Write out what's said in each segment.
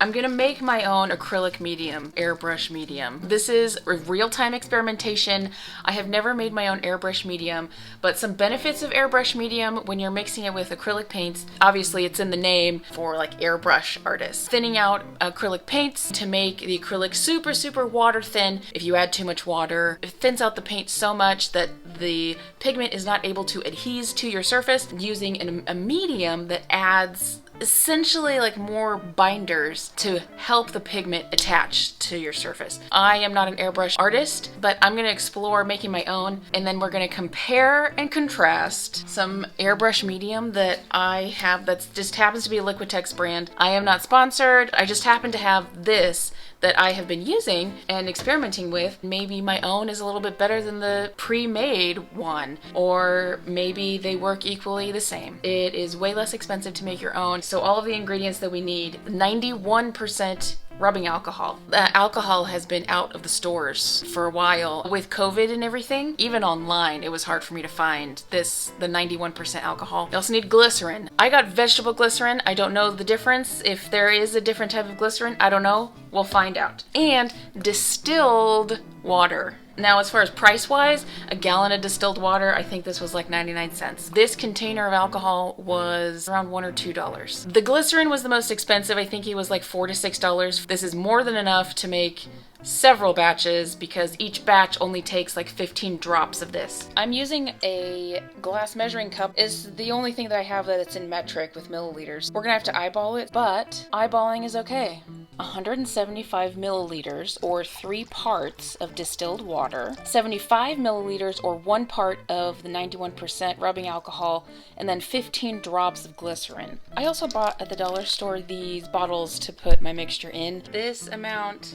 I'm gonna make my own acrylic medium, airbrush medium. This is a real-time experimentation. I have never made my own airbrush medium, but some benefits of airbrush medium when you're mixing it with acrylic paints, obviously it's in the name for like airbrush artists. Thinning out acrylic paints to make the acrylic super, super water thin. If you add too much water, it thins out the paint so much that the pigment is not able to adhere to your surface. Using a medium that adds essentially like more binders to help the pigment attach to your surface. I am not an airbrush artist, but I'm going to explore making my own, and then we're going to compare and contrast some airbrush medium that I have that just happens to be a Liquitex brand. I am not sponsored. I just happen to have this that I have been using and experimenting with. Maybe my own is a little bit better than the pre-made one, or maybe they work equally the same. It is way less expensive to make your own. So all of the ingredients that we need, 91% rubbing alcohol. The alcohol has been out of the stores for a while. With COVID and everything, even online, it was hard for me to find the 91% alcohol. You also need glycerin. I got vegetable glycerin. I don't know the difference. If there is a different type of glycerin, I don't know. We'll find out. And distilled water. Now, as far as price-wise, a gallon of distilled water, I think this was like 99 cents. This container of alcohol was around $1 or $2. The glycerin was the most expensive. I think it was like $4 to $6. This is more than enough to make several batches because each batch only takes like 15 drops of this. I'm using a glass measuring cup. Is the only thing that I have that it's in metric with milliliters. We're gonna have to eyeball it, but eyeballing is okay. 175 milliliters or 3 parts of distilled water, 75 milliliters or 1 part of the 91% rubbing alcohol, and then 15 drops of glycerin. I also bought at the dollar store these bottles to put my mixture in. This amount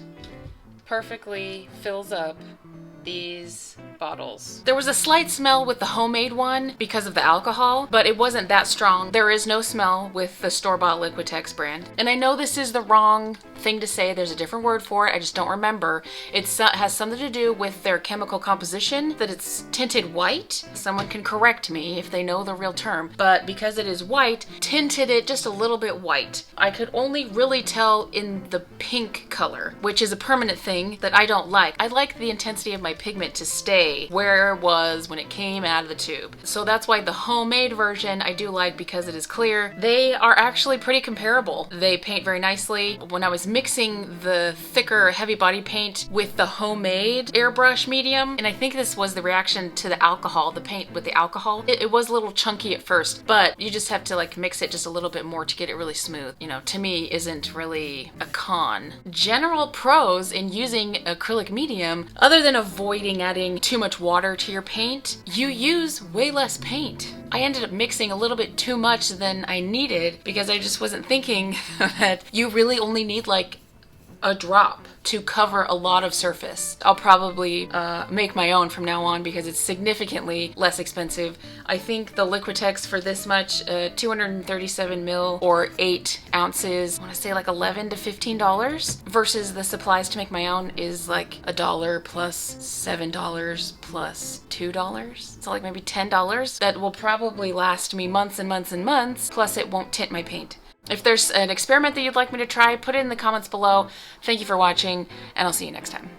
perfectly fills up these bottles. There was a slight smell with the homemade one because of the alcohol, but it wasn't that strong. There is no smell with the store-bought Liquitex brand. And I know this is the wrong thing to say. There's a different word for it. I just don't remember. It has something to do with their chemical composition, that it's tinted white. Someone can correct me if they know the real term, but because it is white, tinted it just a little bit white. I could only really tell in the pink color, which is a permanent thing that I don't like. I like the intensity of my pigment to stay where it was when it came out of the tube. So that's why the homemade version I do like, because it is clear. They are actually pretty comparable. They paint very nicely. When I was mixing the thicker heavy body paint with the homemade airbrush medium, and I think this was the reaction to the alcohol, the paint with the alcohol, it was a little chunky at first, but you just have to like mix it just a little bit more to get it really smooth. You know, to me isn't really a con. General pros in using acrylic medium, other than avoiding adding too much water to your paint, you use way less paint. I ended up mixing a little bit too much than I needed because I just wasn't thinking that you really only need like a drop to cover a lot of surface. I'll probably make my own from now on because it's significantly less expensive. I think the Liquitex for this much, 237 mil or 8 ounces, I want to say like $11 to $15 versus the supplies to make my own is like $1 plus $7 plus $2. So like maybe $10 that will probably last me months and months and months, plus it won't tint my paint. If there's an experiment that you'd like me to try, put it in the comments below. Thank you for watching, and I'll see you next time.